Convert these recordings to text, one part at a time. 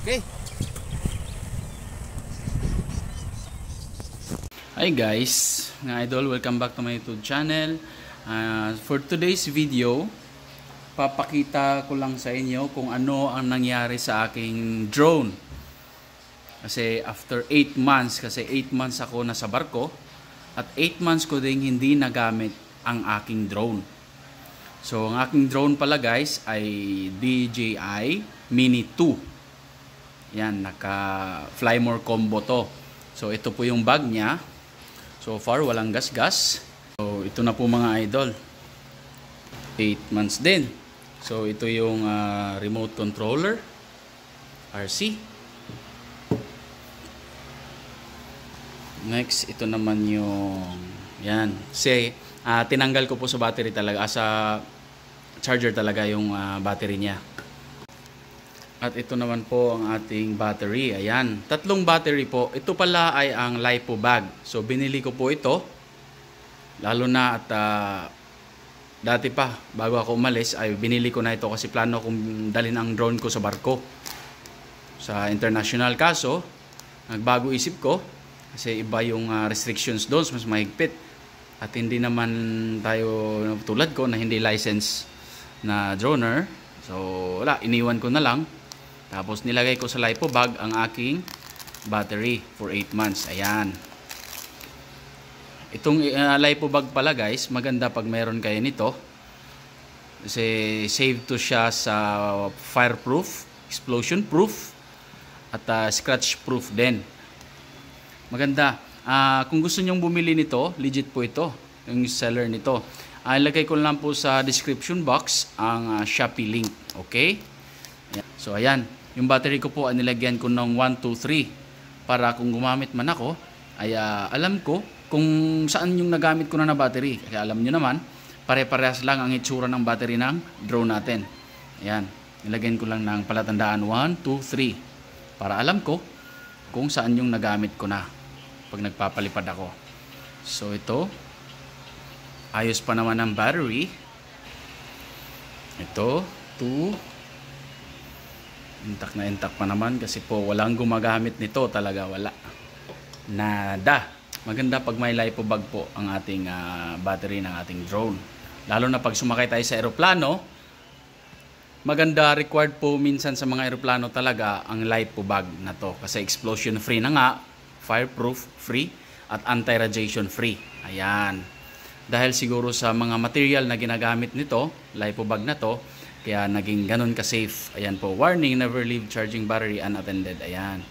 Okay. Hi guys, mga idol, welcome back to my YouTube channel. For today's video, papakita ko lang sa inyo kung ano ang nangyari sa aking drone. Kasi after 8 months, kasi 8 months ako nasa barko at 8 months ko ding hindi nagamit ang aking drone. So ang aking drone pala guys ay DJI Mini 2. Yan, naka Flymore combo to. So ito po yung bag niya. So far walang gas-gas. So ito na po mga idol, 8 months din. So ito yung remote controller RC. Next, ito naman yung yan. Say, tinanggal ko po sa battery talaga, sa charger talaga yung battery niya. At ito naman po ang ating battery. Ayan, tatlong battery po. Ito pala ay ang LiPo bag. So binili ko po ito. Lalo na at dati pa, bago ako umalis, ay binili ko na ito kasi plano kong dalhin ang drone ko sa barko. Sa international. Kaso, nagbago isip ko. Kasi iba yung restrictions doon. Mas mahigpit. At hindi naman tayo tulad ko na hindi license na droner. So wala, iniwan ko na lang. Tapos nilagay ko sa LiPo bag ang aking battery for 8 months. Ayan. Itong LiPo bag pala guys, maganda pag meron kayo nito. Kasi save to siya sa fireproof, explosion proof, at scratch proof din. Maganda. Kung gusto nyong bumili nito, legit po ito, yung seller nito. Ilagay ko lang po sa description box ang Shopee link. Okay? So ayan. Yung battery ko po, nilagyan ko ng 1, 2, 3 para kung gumamit man ako ay alam ko kung saan yung nagamit ko na battery. Kasi alam nyo naman, pare-parehas lang ang itsura ng battery ng drone natin. Ayan, nilagyan ko lang ng palatandaan 1, 2, 3 para alam ko kung saan yung nagamit ko na pag nagpapalipad ako. So ito, ayos pa naman ang battery. Ito, 2. Intak na intak pa naman kasi po walang gumagamit nito, talaga wala. Nada. Maganda pag may LiPo bag po ang ating battery ng ating drone. Lalo na pag sumakay tayo sa eroplano, maganda, required po minsan sa mga eroplano talaga ang LiPo bag na to. Kasi explosion free na nga, fireproof free, at anti-radiation free. Ayan. Dahil siguro sa mga material na ginagamit nito, LiPo bag na to, kaya naging ganun ka-safe. Ayan po. Warning, never leave charging battery unattended. Ayan.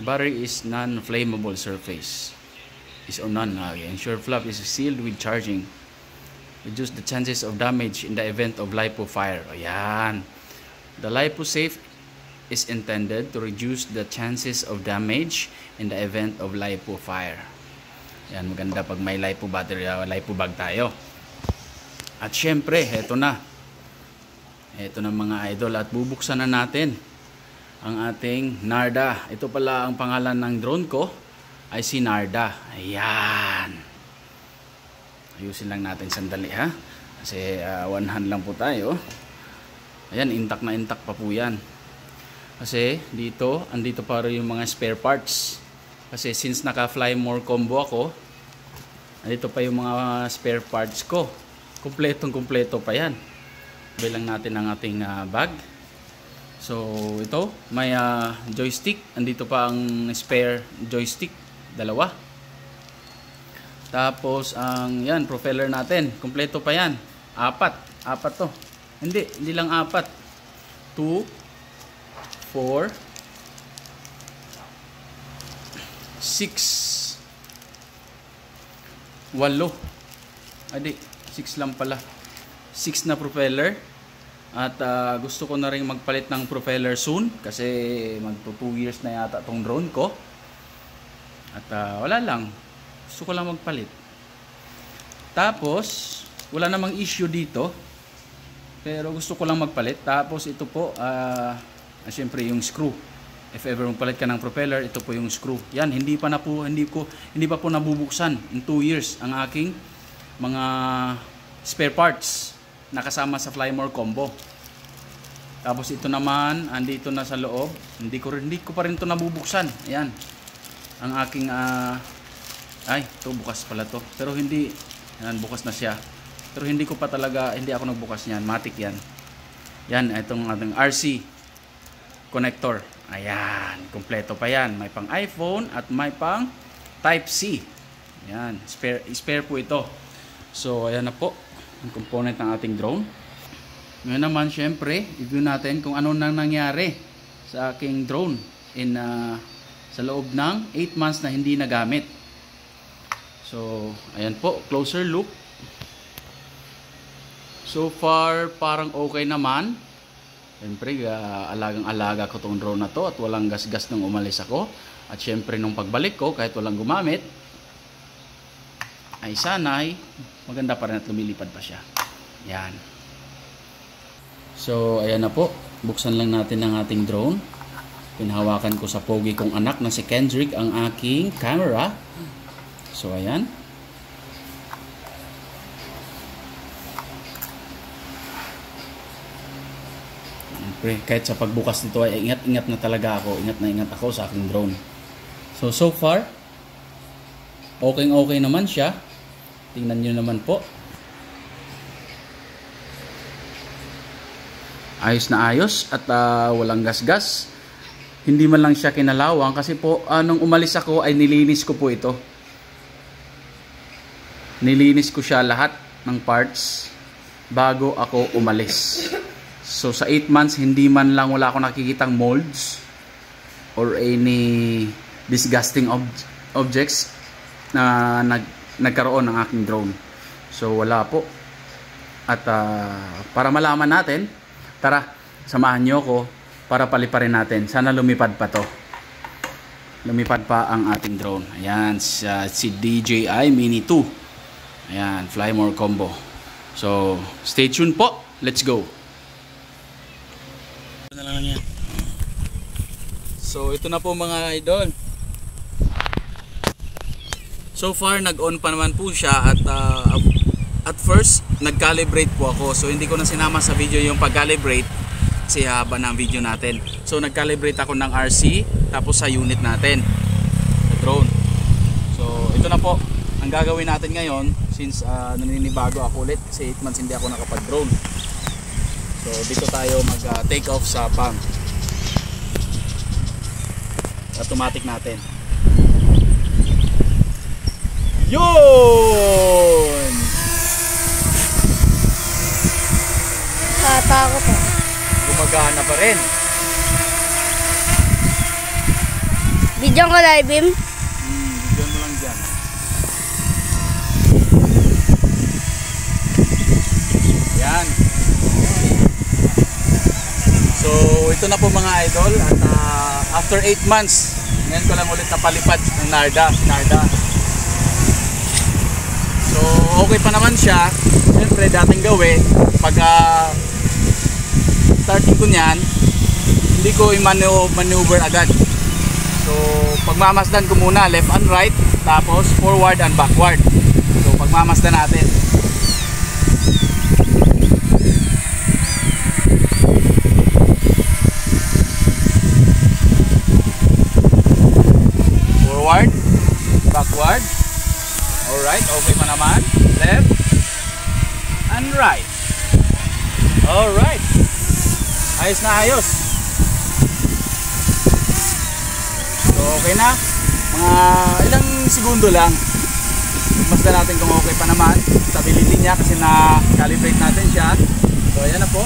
Battery is non-flammable surface. Is or none. Ensure flap is sealed with charging. Reduce the chances of damage in the event of LiPo fire. Ayan. The LiPo safe is intended to reduce the chances of damage in the event of LiPo fire. Ayan. Maganda pag may LiPo battery, LiPo bag tayo. At syempre, heto na. Ito na mga idol, at bubuksan na natin ang ating Narda. Ito pala ang pangalan ng drone ko, ay si Narda. Ayan. Ayusin lang natin sandali ha. Kasi one hand lang po tayo. Ayan, intact na intact pa po yan. Kasi dito, andito para yung mga spare parts. Kasi since naka Flymore combo ako, andito pa yung mga spare parts ko. Kumpletong kumpleto pa yan. Bilang natin ang ating bag. So ito, may joystick. Andito pa ang spare joystick, dalawa. Tapos ang yan, propeller natin, kumpleto pa yan. Apat to. Hindi lang apat. 2, 4, 6, 8. Adi, 6 lang pala. 6 na propeller. At gusto ko na rin magpalit ng propeller soon kasi magto 2 years na yata tong drone ko. At wala lang, gusto ko lang magpalit. Tapos wala namang issue dito, pero gusto ko lang magpalit. Tapos ito po, syempre yung screw. If ever magpalit ka ng propeller, ito po yung screw. Yan, hindi pa po nabubuksan in 2 years ang aking mga spare parts nakasama sa Flymore combo. Tapos ito naman, andito na sa loob. Hindi ko pa rin ito nabubuksan. Ayan. Ang aking ay, ito bukas pala to. Pero hindi, yan, bukas na siya. Pero hindi ko pa talaga, hindi ako nagbukas niyan. Matic yan. Yan, itong ating RC connector. Ayan, kompleto pa yan. May pang iPhone at may pang Type-C. Ayan, spare po ito. So, ayan na po ang component ng ating drone. Ngayon naman, syempre, review natin kung ano nang nangyari sa aking drone sa loob ng 8 months na hindi nagamit. So, ayan po, closer look. So far, parang okay naman. Siyempre, alagang-alaga ko tong drone na to at walang gas-gas nung umalis ako. At syempre, nung pagbalik ko, kahit walang gumamit, ay sanay, maganda pa rin at lumilipad pa siya. Yan. So, ayan na po. Buksan lang natin ang ating drone. Pinahawakan ko sa pogi kong anak na si Kendrick ang aking camera. So, ayan. Kahit sa pagbukas nito ay ingat-ingat na talaga ako. Ingat ako sa aking drone. So far, okay naman siya. Tingnan nyo naman po. Ayos na ayos at walang gas-gas. Hindi man lang siya kinalawang kasi po nung umalis ako ay nilinis ko po ito. Nilinis ko siya lahat ng parts bago ako umalis. So sa 8 months hindi man lang wala akong nakikitang molds or any disgusting objects na nagkaroon ng aking drone. So wala po. At para malaman natin, tara, samahan nyo ako para paliparin natin. Sana lumipad pa to. Lumipad pa ang ating drone. Ayan, si DJI Mini 2. Ayan, Fly More Combo. So, stay tuned po. Let's go. So, ito na po mga idol. So far, nag-on pa naman po siya at first, nag-calibrate po ako. So, hindi ko na sinama sa video yung pag-calibrate kasi haba ng video natin. So, nag-calibrate ako ng RC tapos sa unit natin, sa drone. So, ito na po ang gagawin natin ngayon since naninibago ako ulit kasi 8 months hindi ako nakapag-drone. So, dito tayo mag-take off sa PAM. Automatic natin. Yun! Natatakot eh. Gumagana pa rin. Bidyan ko live beam. Bidyan mo lang dyan. Yan. So, ito na po mga idol. At after 8 months, ngayon ko lang ulit napalipad ng Narda. So, okay pa naman siya. Siyempre, dating gawin, pag starting ko niyan, hindi ko i-maneuver agad. So, pagmamasdan ko muna, left and right, tapos forward and backward. So, pagmamasdan natin. Forward, backward. Alright, okay pa naman. Left and right. Alright. Ayos na ayos. So, okay na. Mga ilang segundo lang. Masdan natin kung okay pa naman. Stability niya kasi na-calibrate natin siya. So, ayan na po.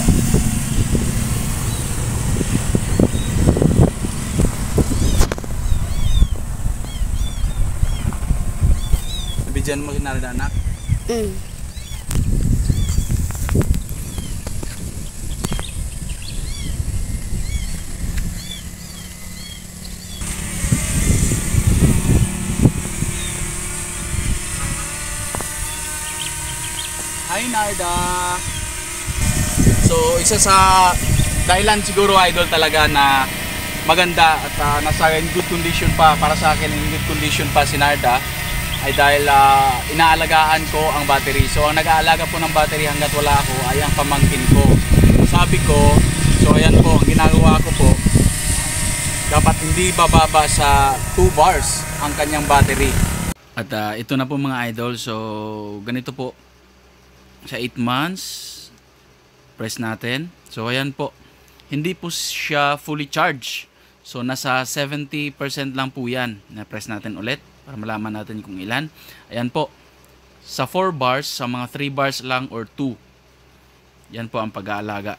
Diyan mo kinarada anak? Hi Narda! So isa sa dahilan siguro idol talaga na maganda at nasa in good condition pa, para sa akin in good condition pa si Narda ay dahil inaalagaan ko ang battery. So ang nag-aalaga po ng battery hanggat wala ako ay ang pamangkin ko. Sabi ko, So ayan po, ang ginagawa ko po, dapat hindi bababa sa 2 bars ang kanyang battery. At ito na po mga idol. So ganito po, sa 8 months, press natin. So ayan po, hindi po siya fully charged. So nasa 70% lang po yan. Na-press natin ulit para malaman natin kung ilan. Ayan po, sa 4 bars, sa mga 3 bars lang or 2. Yan po ang pag-aalaga.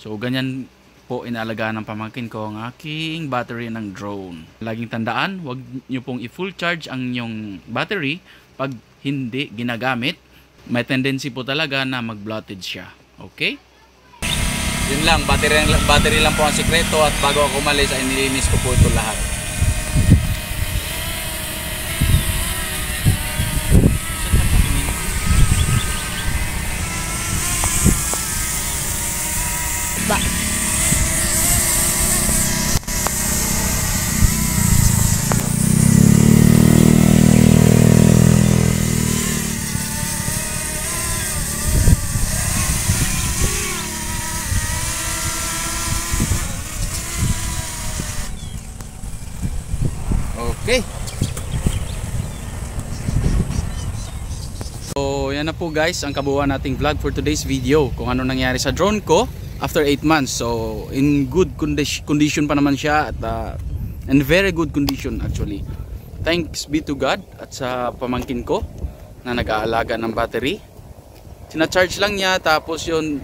So ganyan po inaalagaan ng pamangkin ko ang aking battery ng drone. Laging tandaan, huwag nyo pong i-full charge ang inyong battery pag hindi ginagamit. May tendency po talaga na mag-bloated siya. Okay? Yun lang, battery lang po ang sikreto, at bago ako umalis ay nilinis ko po ito lahat. Okay. So yan na po guys ang kabuuan nating vlog for today's video. Kung ano nangyari sa drone ko after 8 months. So in good condition pa naman siya, at in very good condition actually. Thanks be to God at sa pamangkin ko na nag-aalaga ng battery. Sina-charge lang niya, tapos yun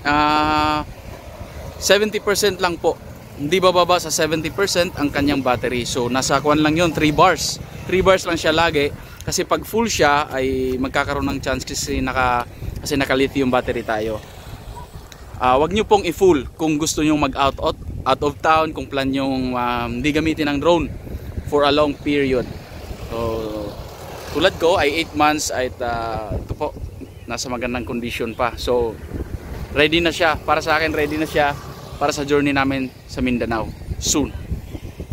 70% lang po. Hindi bababa sa 70% ang kanyang battery. So nasa kuwan lang yun, 3 bars. 3 bars lang siya lagi. Kasi pag full siya ay magkakaroon ng chance kasi naka-lithium battery tayo. Wag nyo pong i-full kung gusto nyo mag-out of town, kung plan nyo hindi gamitin ang drone for a long period. So tulad ko ay 8 months at ito po, nasa magandang condition pa. So ready na siya. Para sa akin, ready na siya para sa journey namin sa Mindanao soon.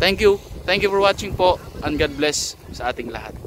Thank you for watching po, and God bless sa ating lahat.